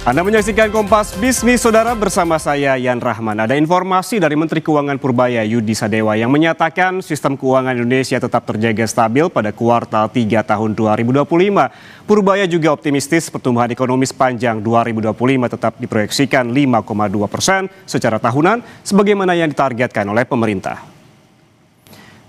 Anda menyaksikan Kompas Bisnis, Saudara, bersama saya Yan Rahman. Ada informasi dari Menteri Keuangan Purbaya Yudi Sadewa yang menyatakan sistem keuangan Indonesia tetap terjaga stabil pada kuartal 3 tahun 2025. Purbaya juga optimistis pertumbuhan ekonomi sepanjang 2025 tetap diproyeksikan 5,2% secara tahunan sebagaimana yang ditargetkan oleh pemerintah.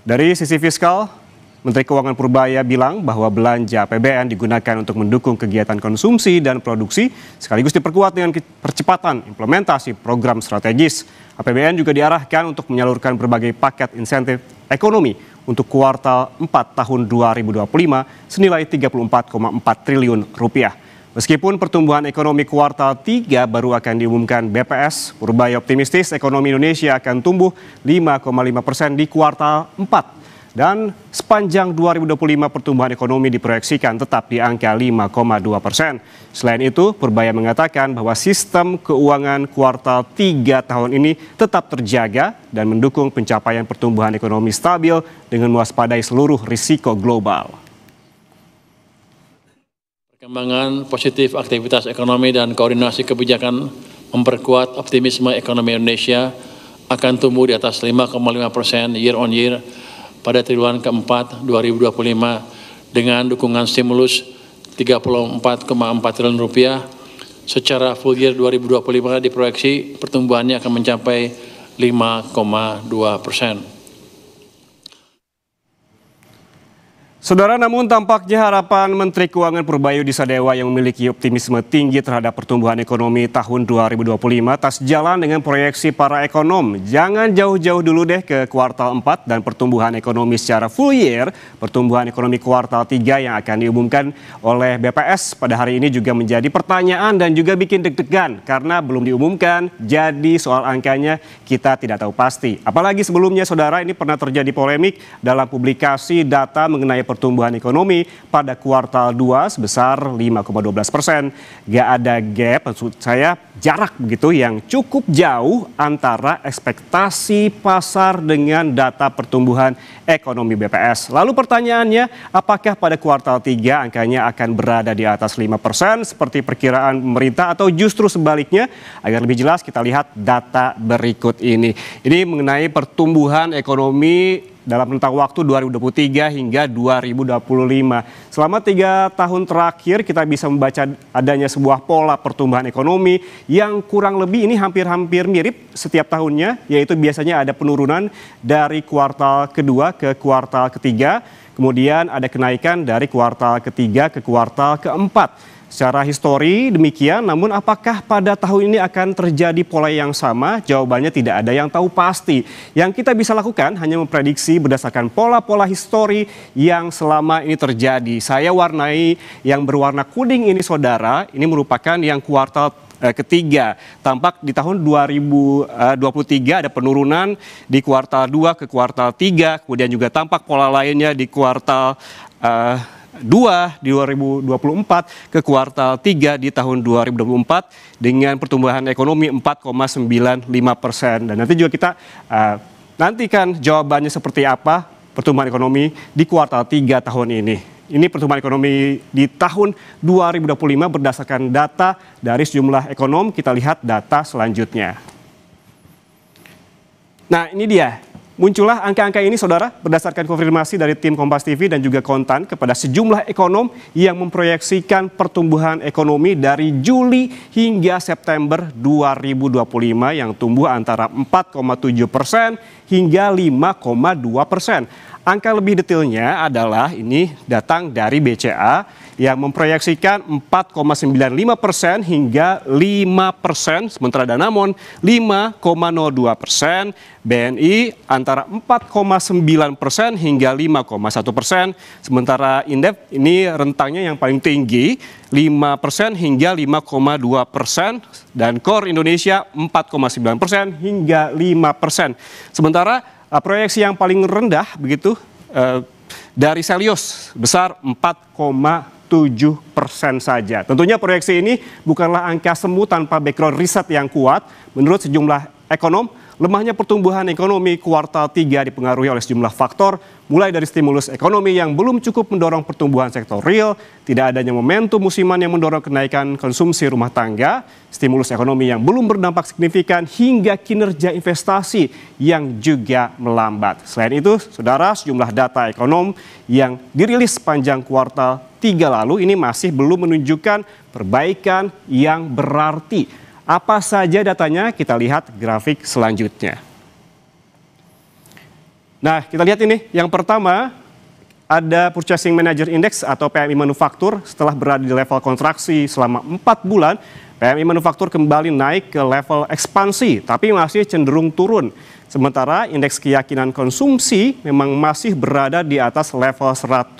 Dari sisi fiskal, Menteri Keuangan Purbaya bilang bahwa belanja APBN digunakan untuk mendukung kegiatan konsumsi dan produksi sekaligus diperkuat dengan percepatan implementasi program strategis. APBN juga diarahkan untuk menyalurkan berbagai paket insentif ekonomi untuk kuartal 4 tahun 2025 senilai 34,4 triliun rupiah. Meskipun pertumbuhan ekonomi kuartal 3 baru akan diumumkan BPS, Purbaya optimistis ekonomi Indonesia akan tumbuh 5,5% di kuartal 4. Dan sepanjang 2025 pertumbuhan ekonomi diproyeksikan tetap di angka 5,2%. Selain itu, Purbaya mengatakan bahwa sistem keuangan kuartal 3 tahun ini tetap terjaga dan mendukung pencapaian pertumbuhan ekonomi stabil dengan mewaspadai seluruh risiko global. Perkembangan positif aktivitas ekonomi dan koordinasi kebijakan memperkuat optimisme ekonomi Indonesia akan tumbuh di atas 5,5% year on year pada triwulan keempat 2025 dengan dukungan stimulus 34,4 triliun rupiah. Secara full year 2025 diproyeksi pertumbuhannya akan mencapai 5,2%. Saudara, namun tampaknya harapan Menteri Keuangan Purbaya Yudi Sadewa yang memiliki optimisme tinggi terhadap pertumbuhan ekonomi tahun 2025 tak sejalan dengan proyeksi para ekonom. Jangan jauh-jauh dulu deh ke kuartal 4 dan pertumbuhan ekonomi secara full year. Pertumbuhan ekonomi kuartal 3 yang akan diumumkan oleh BPS pada hari ini juga menjadi pertanyaan dan juga bikin deg-degan karena belum diumumkan, jadi soal angkanya kita tidak tahu pasti. Apalagi sebelumnya, Saudara, ini pernah terjadi polemik dalam publikasi data mengenai pertumbuhan ekonomi pada kuartal 2 sebesar 5,12%. Gak ada gap, maksud saya jarak begitu yang cukup jauh antara ekspektasi pasar dengan data pertumbuhan ekonomi BPS. Lalu pertanyaannya, apakah pada kuartal 3 angkanya akan berada di atas 5% seperti perkiraan pemerintah atau justru sebaliknya? Agar lebih jelas kita lihat data berikut ini. Ini mengenai pertumbuhan ekonomi dalam rentang waktu 2023 hingga 2025. Selama 3 tahun terakhir kita bisa membaca adanya sebuah pola pertumbuhan ekonomi yang kurang lebih ini hampir-hampir mirip setiap tahunnya, yaitu biasanya ada penurunan dari kuartal kedua ke kuartal ketiga, kemudian ada kenaikan dari kuartal ketiga ke kuartal keempat. Secara histori demikian, namun apakah pada tahun ini akan terjadi pola yang sama? Jawabannya tidak ada yang tahu pasti. Yang kita bisa lakukan hanya memprediksi berdasarkan pola-pola histori yang selama ini terjadi. Saya warnai yang berwarna kuning ini, Saudara, ini merupakan yang kuartal ketiga. Tampak di tahun 2023 ada penurunan di kuartal 2 ke kuartal 3, kemudian juga tampak pola lainnya di kuartal 2 di 2024 ke kuartal 3 di tahun 2024 dengan pertumbuhan ekonomi 4,95%. Dan nanti juga kita nantikan jawabannya seperti apa pertumbuhan ekonomi di kuartal 3 tahun ini. Ini pertumbuhan ekonomi di tahun 2025 berdasarkan data dari sejumlah ekonom. Kita lihat data selanjutnya. Nah, ini dia. Muncullah angka-angka ini, Saudara, berdasarkan konfirmasi dari tim Kompas TV dan juga Kontan kepada sejumlah ekonom yang memproyeksikan pertumbuhan ekonomi dari Juli hingga September 2025 yang tumbuh antara 4,7% hingga 5,2%. Angka lebih detailnya adalah ini datang dari BCA yang memproyeksikan 4,95% hingga 5%, sementara Danamon 5,02%, BNI antara 4,9% hingga 5,1%, sementara Indef ini rentangnya yang paling tinggi 5% hingga 5,2%, dan Core Indonesia 4,9% hingga 5%. Sementara proyeksi yang paling rendah begitu dari Selios besar 4,7% saja. Tentunya proyeksi ini bukanlah angka semu tanpa background riset yang kuat. Menurut sejumlah ekonom, Lemahnya pertumbuhan ekonomi kuartal 3 dipengaruhi oleh sejumlah faktor, mulai dari stimulus ekonomi yang belum cukup mendorong pertumbuhan sektor real, tidak adanya momentum musiman yang mendorong kenaikan konsumsi rumah tangga, stimulus ekonomi yang belum berdampak signifikan, hingga kinerja investasi yang juga melambat. Selain itu, saudara, sejumlah data ekonom yang dirilis sepanjang kuartal 3 lalu ini masih belum menunjukkan perbaikan yang berarti. Apa saja datanya? Kita lihat grafik selanjutnya. Nah, kita lihat ini. Yang pertama, ada Purchasing Manager Index atau PMI Manufaktur. Setelah berada di level kontraksi selama 4 bulan, PMI Manufaktur kembali naik ke level ekspansi, tapi masih cenderung turun. Sementara indeks keyakinan konsumsi memang masih berada di atas level 100,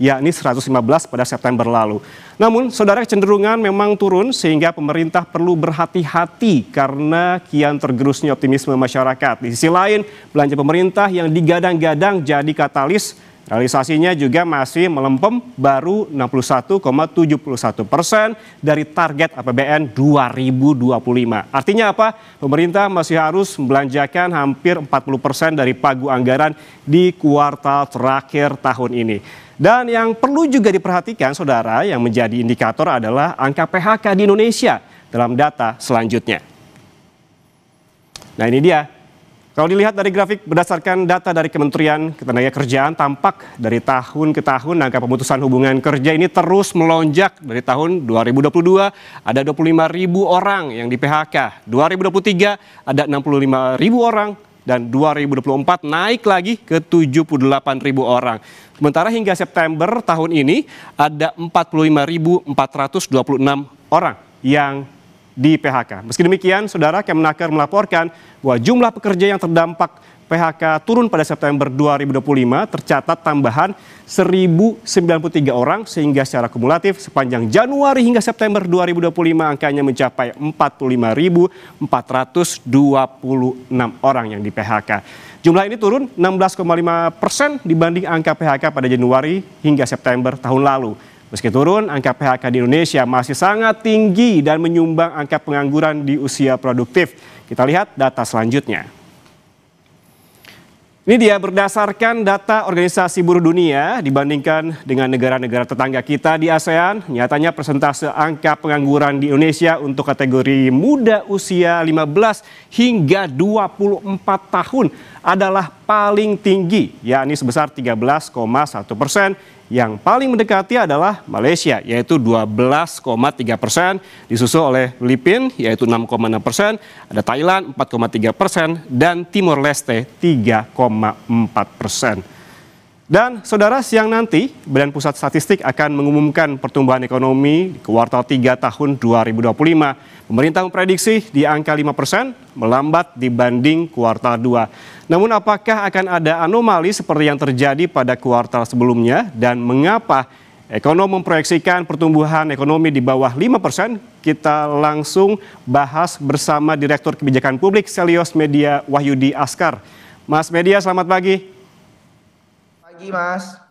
yakni 115 pada September lalu. Namun, saudara, kecenderungan memang turun sehingga pemerintah perlu berhati-hati karena kian tergerusnya optimisme masyarakat. Di sisi lain, belanja pemerintah yang digadang-gadang jadi katalis, realisasinya juga masih melempem, baru 61,71% dari target APBN 2025. Artinya apa? Pemerintah masih harus membelanjakan hampir 40% dari pagu anggaran di kuartal terakhir tahun ini. Dan yang perlu juga diperhatikan, saudara, yang menjadi indikator adalah angka PHK di Indonesia dalam data selanjutnya. Nah, ini dia. Kalau dilihat dari grafik berdasarkan data dari Kementerian Ketenagakerjaan, tampak dari tahun ke tahun angka pemutusan hubungan kerja ini terus melonjak. Dari tahun 2022 ada 25.000 orang yang di PHK, 2023 ada 65.000 orang, dan 2024 naik lagi ke 78.000 orang. Sementara hingga September tahun ini ada 45.426 orang yang di PHK. Meski demikian, saudara, Kemenaker melaporkan bahwa jumlah pekerja yang terdampak PHK turun pada September 2025 tercatat tambahan 1.093 orang sehingga secara kumulatif sepanjang Januari hingga September 2025 angkanya mencapai 45.426 orang yang di PHK. Jumlah ini turun 16,5% dibanding angka PHK pada Januari hingga September tahun lalu. Meski turun, angka PHK di Indonesia masih sangat tinggi dan menyumbang angka pengangguran di usia produktif. Kita lihat data selanjutnya. Ini dia berdasarkan data Organisasi Buruh Dunia dibandingkan dengan negara-negara tetangga kita di ASEAN. Nyatanya persentase angka pengangguran di Indonesia untuk kategori muda usia 15 hingga 24 tahun adalah paling tinggi, yakni sebesar 13,1%. Yang paling mendekati adalah Malaysia, yaitu 12,3%, disusul oleh Filipina, yaitu 6,6%, ada Thailand 4,3%, dan Timor Leste 3,4%. Dan saudara, siang nanti Badan Pusat Statistik akan mengumumkan pertumbuhan ekonomi di kuartal 3 tahun 2025. Pemerintah memprediksi di angka 5%, melambat dibanding kuartal 2. Namun apakah akan ada anomali seperti yang terjadi pada kuartal sebelumnya dan mengapa ekonom memproyeksikan pertumbuhan ekonomi di bawah 5%? Kita langsung bahas bersama Direktur Kebijakan Publik Selyos Media Wahyudi Askar. Mas Media, selamat pagi. Pagi, Mas.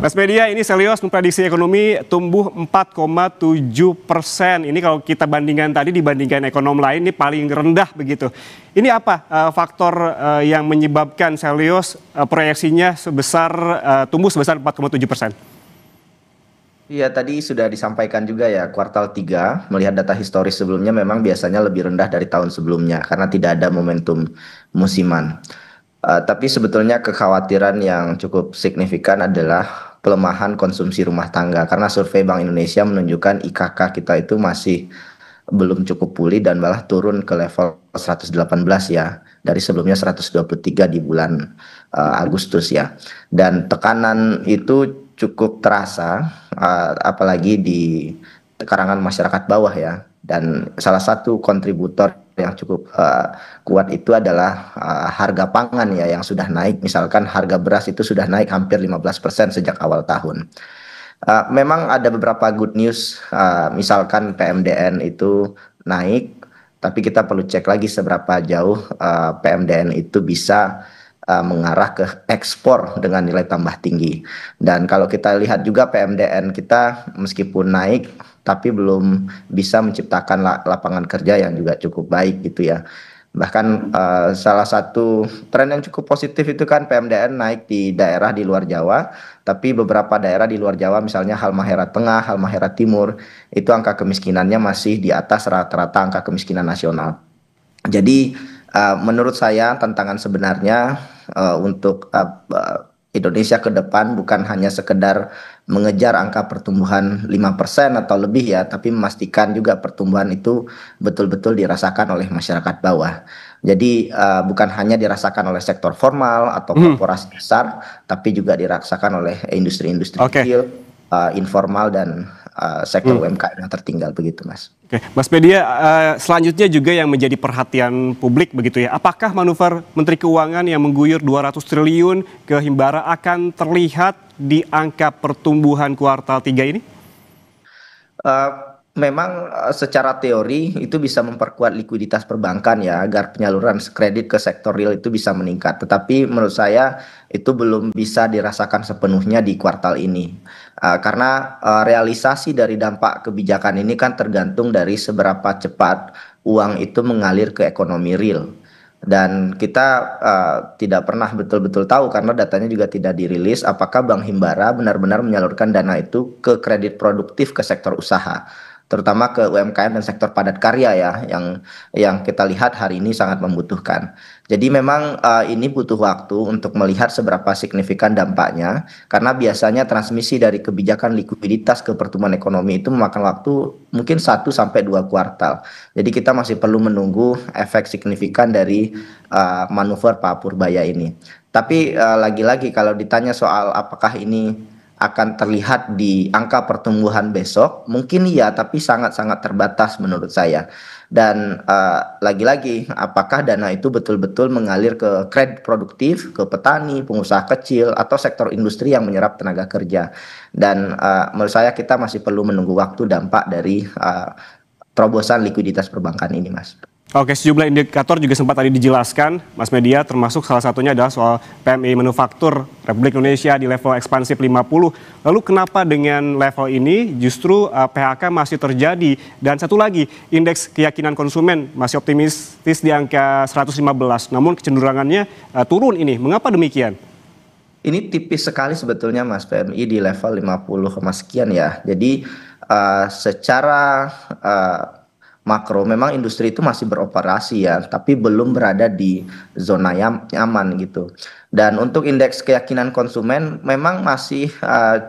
Mas Media, ini Selyos memprediksi ekonomi tumbuh 4,7%. Ini kalau kita bandingkan tadi dibandingkan ekonom lain ini paling rendah begitu. Ini apa faktor yang menyebabkan Selyos proyeksinya tumbuh sebesar 4,7%? Iya, tadi sudah disampaikan juga ya, kuartal 3 melihat data historis sebelumnya memang biasanya lebih rendah dari tahun sebelumnya karena tidak ada momentum musiman. Tapi sebetulnya kekhawatiran yang cukup signifikan adalah pelemahan konsumsi rumah tangga karena survei Bank Indonesia menunjukkan IKK kita itu masih belum cukup pulih dan malah turun ke level 118 ya, dari sebelumnya 123 di bulan Agustus ya. Dan tekanan itu cukup terasa apalagi di kalangan masyarakat bawah ya. Dan salah satu kontributor yang cukup kuat itu adalah harga pangan ya yang sudah naik. Misalkan harga beras itu sudah naik hampir 15% sejak awal tahun. Memang ada beberapa good news, misalkan PMDN itu naik, tapi kita perlu cek lagi seberapa jauh PMDN itu bisa mengarah ke ekspor dengan nilai tambah tinggi. Dan kalau kita lihat juga PMDN kita meskipun naik, tapi belum bisa menciptakan lapangan kerja yang juga cukup baik gitu ya. Bahkan salah satu tren yang cukup positif itu kan PMDN naik di daerah di luar Jawa, tapi beberapa daerah di luar Jawa misalnya Halmahera Tengah, Halmahera Timur, itu angka kemiskinannya masih di atas rata-rata angka kemiskinan nasional. Jadi menurut saya tantangan sebenarnya untuk Indonesia ke depan bukan hanya sekedar mengejar angka pertumbuhan 5% atau lebih ya, tapi memastikan juga pertumbuhan itu betul-betul dirasakan oleh masyarakat bawah. Jadi bukan hanya dirasakan oleh sektor formal atau korporasi besar, tapi juga dirasakan oleh industri-industri Oke. kecil, informal dan sektor UMKM yang tertinggal begitu, Mas. Oke, Mas Media, selanjutnya juga yang menjadi perhatian publik begitu ya. Apakah manuver Menteri Keuangan yang mengguyur 200 triliun ke Himbara akan terlihat di angka pertumbuhan kuartal 3 ini? Memang secara teori itu bisa memperkuat likuiditas perbankan ya agar penyaluran kredit ke sektor real itu bisa meningkat. Tetapi menurut saya itu belum bisa dirasakan sepenuhnya di kuartal ini. Karena realisasi dari dampak kebijakan ini kan tergantung dari seberapa cepat uang itu mengalir ke ekonomi real. Dan kita tidak pernah betul-betul tahu karena datanya juga tidak dirilis apakah Bank Himbara benar-benar menyalurkan dana itu ke kredit produktif ke sektor usaha, terutama ke UMKM dan sektor padat karya ya yang kita lihat hari ini sangat membutuhkan. Jadi memang ini butuh waktu untuk melihat seberapa signifikan dampaknya karena biasanya transmisi dari kebijakan likuiditas ke pertumbuhan ekonomi itu memakan waktu mungkin 1 sampai 2 kuartal. Jadi kita masih perlu menunggu efek signifikan dari manuver Pak Purbaya ini. Tapi lagi-lagi kalau ditanya soal apakah ini akan terlihat di angka pertumbuhan besok, mungkin iya, tapi sangat-sangat terbatas menurut saya. Dan lagi-lagi, apakah dana itu betul-betul mengalir ke kredit produktif, ke petani, pengusaha kecil, atau sektor industri yang menyerap tenaga kerja. Dan menurut saya kita masih perlu menunggu waktu dampak dari terobosan likuiditas perbankan ini, Mas. Oke, sejumlah indikator juga sempat tadi dijelaskan, Mas Media, termasuk salah satunya adalah soal PMI manufaktur Republik Indonesia di level ekspansif 50. Lalu kenapa dengan level ini justru PHK masih terjadi? Dan satu lagi, indeks keyakinan konsumen masih optimistis di angka 115, namun kecenderungannya turun ini. Mengapa demikian? Ini tipis sekali sebetulnya Mas, PMI di level 50, sekian ya. Jadi secara makro memang industri itu masih beroperasi ya, tapi belum berada di zona nyaman gitu. Dan untuk indeks keyakinan konsumen memang masih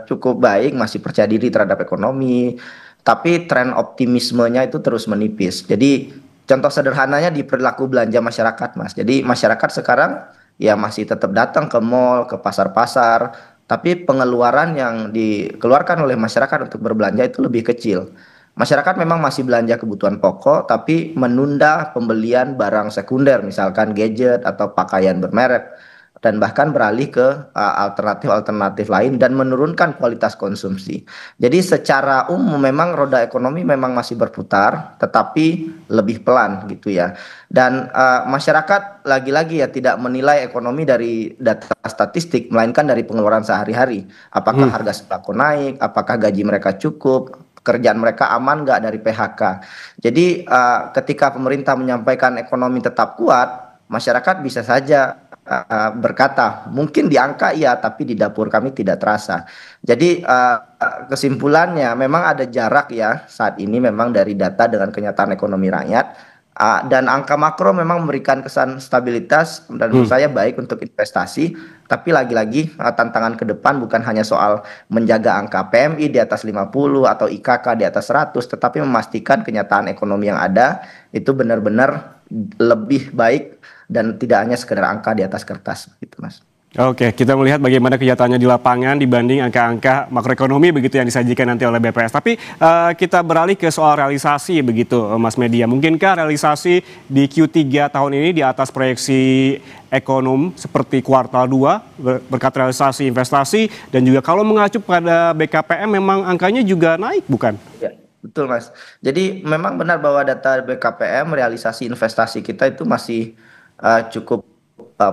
cukup baik, masih percaya diri terhadap ekonomi, tapi tren optimismenya itu terus menipis. Jadi contoh sederhananya di perilaku belanja masyarakat, Mas. Jadi masyarakat sekarang ya masih tetap datang ke mall, ke pasar-pasar, tapi pengeluaran yang dikeluarkan oleh masyarakat untuk berbelanja itu lebih kecil. Masyarakat memang masih belanja kebutuhan pokok, tapi menunda pembelian barang sekunder, misalkan gadget atau pakaian bermerek, dan bahkan beralih ke alternatif-alternatif lain dan menurunkan kualitas konsumsi. Jadi secara umum memang roda ekonomi memang masih berputar, tetapi lebih pelan gitu ya. Dan masyarakat lagi-lagi ya tidak menilai ekonomi dari data statistik, melainkan dari pengeluaran sehari-hari. Apakah harga sembako naik, apakah gaji mereka cukup, pekerjaan mereka aman nggak dari PHK. Jadi ketika pemerintah menyampaikan ekonomi tetap kuat, masyarakat bisa saja berkata mungkin di angka iya, tapi di dapur kami tidak terasa. Jadi kesimpulannya memang ada jarak ya saat ini memang dari data dengan kenyataan ekonomi rakyat. Dan angka makro memang memberikan kesan stabilitas dan menurut saya baik untuk investasi, tapi lagi-lagi tantangan ke depan bukan hanya soal menjaga angka PMI di atas 50 atau IKK di atas 100, tetapi memastikan kenyataan ekonomi yang ada itu benar-benar lebih baik dan tidak hanya sekedar angka di atas kertas gitu, Mas. Oke, kita melihat bagaimana kenyataannya di lapangan dibanding angka-angka makroekonomi begitu yang disajikan nanti oleh BPS. Tapi kita beralih ke soal realisasi begitu, Mas Media. Mungkinkah realisasi di Q3 tahun ini di atas proyeksi ekonom seperti kuartal 2 berkat realisasi investasi dan juga kalau mengacu pada BKPM memang angkanya juga naik bukan? Ya, betul Mas. Jadi memang benar bahwa data BKPM realisasi investasi kita itu masih cukup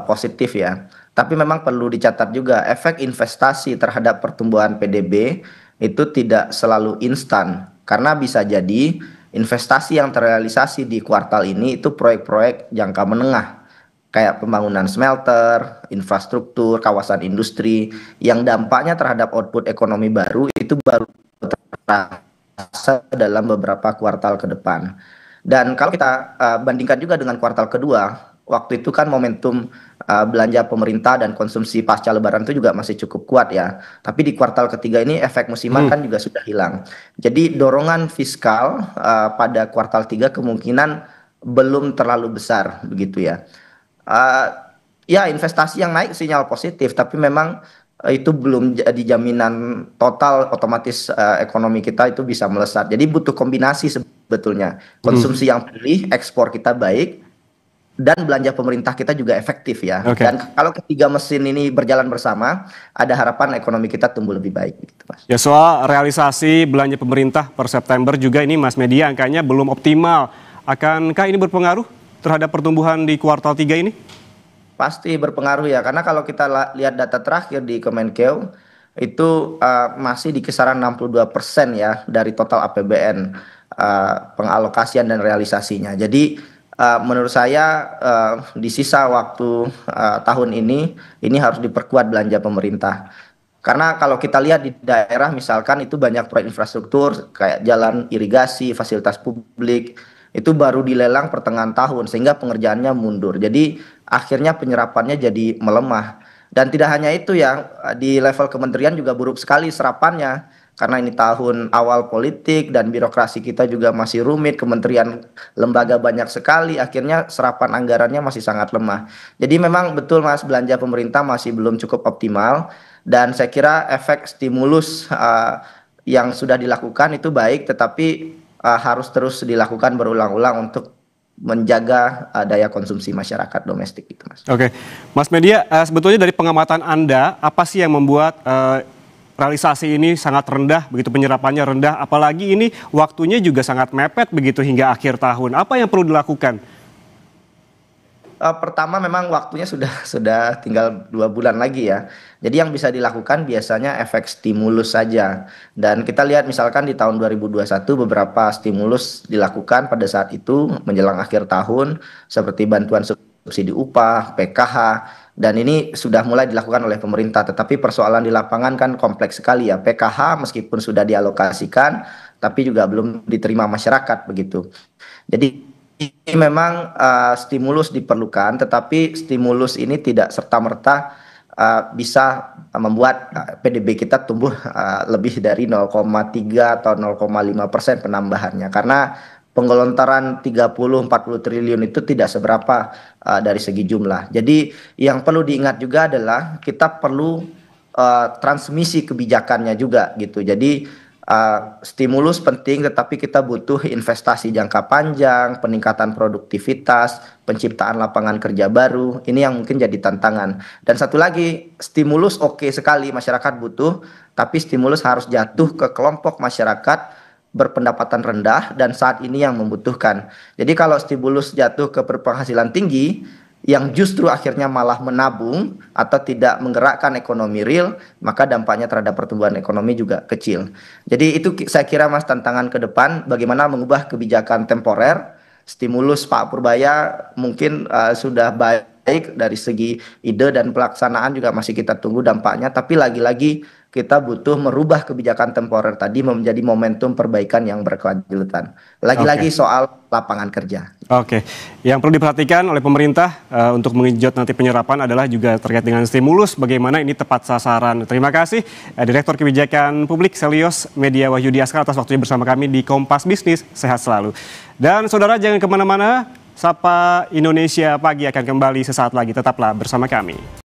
positif ya. Tapi memang perlu dicatat juga efek investasi terhadap pertumbuhan PDB itu tidak selalu instan. Karena bisa jadi investasi yang terrealisasi di kuartal ini itu proyek-proyek jangka menengah, kayak pembangunan smelter, infrastruktur, kawasan industri, yang dampaknya terhadap output ekonomi baru itu baru terasa dalam beberapa kuartal ke depan. Dan kalau kita bandingkan juga dengan kuartal kedua, waktu itu kan momentum belanja pemerintah dan konsumsi pasca Lebaran itu juga masih cukup kuat ya. Tapi di kuartal ketiga ini efek musiman kan juga sudah hilang. Jadi dorongan fiskal pada kuartal 3 kemungkinan belum terlalu besar begitu ya. Ya, investasi yang naik sinyal positif, tapi memang itu belum jadi jaminan total otomatis ekonomi kita itu bisa melesat. Jadi butuh kombinasi sebetulnya. Konsumsi yang pulih, ekspor kita baik, dan belanja pemerintah kita juga efektif ya. Dan kalau ketiga mesin ini berjalan bersama, ada harapan ekonomi kita tumbuh lebih baik gitu, Mas. Ya, soal realisasi belanja pemerintah per September juga ini Mas Media angkanya belum optimal. Akankah ini berpengaruh terhadap pertumbuhan di kuartal 3 ini? Pasti berpengaruh ya, karena kalau kita lihat data terakhir di Kemenkeu itu masih di kisaran 62% ya dari total APBN, pengalokasian dan realisasinya. Jadi menurut saya di sisa waktu tahun ini harus diperkuat belanja pemerintah. Karena kalau kita lihat di daerah misalkan itu banyak proyek infrastruktur kayak jalan, irigasi, fasilitas publik, itu baru dilelang pertengahan tahun sehingga pengerjaannya mundur. Jadi akhirnya penyerapannya jadi melemah. Dan tidak hanya itu ya, di level kementerian juga buruk sekali serapannya. Karena ini tahun awal politik dan birokrasi kita juga masih rumit, kementerian lembaga banyak sekali, akhirnya serapan anggarannya masih sangat lemah. Jadi memang betul Mas, belanja pemerintah masih belum cukup optimal, dan saya kira efek stimulus yang sudah dilakukan itu baik, tetapi harus terus dilakukan berulang-ulang untuk menjaga daya konsumsi masyarakat domestik itu, Mas. Oke, Mas Media, sebetulnya dari pengamatan Anda, apa sih yang membuat realisasi ini sangat rendah, begitu penyerapannya rendah, apalagi ini waktunya juga sangat mepet begitu hingga akhir tahun. Apa yang perlu dilakukan? Pertama memang waktunya sudah tinggal 2 bulan lagi ya. Jadi yang bisa dilakukan biasanya efek stimulus saja. Dan kita lihat misalkan di tahun 2021 beberapa stimulus dilakukan pada saat itu menjelang akhir tahun, seperti bantuan subsidi upah, PKH, dan ini sudah mulai dilakukan oleh pemerintah. Tetapi persoalan di lapangan kan kompleks sekali ya. PKH meskipun sudah dialokasikan, tapi juga belum diterima masyarakat begitu. Jadi memang stimulus diperlukan, tetapi stimulus ini tidak serta-merta bisa membuat PDB kita tumbuh lebih dari 0,3 atau 0,5% penambahannya. Karena penggelontaran 30-40 triliun itu tidak seberapa dari segi jumlah. Jadi yang perlu diingat juga adalah kita perlu transmisi kebijakannya juga gitu. Jadi stimulus penting, tetapi kita butuh investasi jangka panjang, peningkatan produktivitas, penciptaan lapangan kerja baru. Ini yang mungkin jadi tantangan. Dan satu lagi, stimulus oke sekali, masyarakat butuh, tapi stimulus harus jatuh ke kelompok masyarakat berpendapatan rendah dan saat ini yang membutuhkan. Jadi kalau stimulus jatuh ke berpenghasilan tinggi, yang justru akhirnya malah menabung atau tidak menggerakkan ekonomi real, maka dampaknya terhadap pertumbuhan ekonomi juga kecil. Jadi itu saya kira Mas tantangan ke depan, bagaimana mengubah kebijakan temporer. Stimulus Pak Purbaya mungkin sudah baik dari segi ide dan pelaksanaan, juga masih kita tunggu dampaknya, tapi lagi-lagi kita butuh merubah kebijakan temporer tadi menjadi momentum perbaikan yang berkelanjutan. Lagi-lagi soal lapangan kerja. Oke, yang perlu diperhatikan oleh pemerintah untuk menggenjot nanti penyerapan adalah juga terkait dengan stimulus, bagaimana ini tepat sasaran. Terima kasih Direktur Kebijakan Publik Selyos Media Wahyudi Askar atas waktunya bersama kami di Kompas Bisnis. Sehat selalu. Dan saudara jangan kemana-mana, Sapa Indonesia Pagi akan kembali sesaat lagi, tetaplah bersama kami.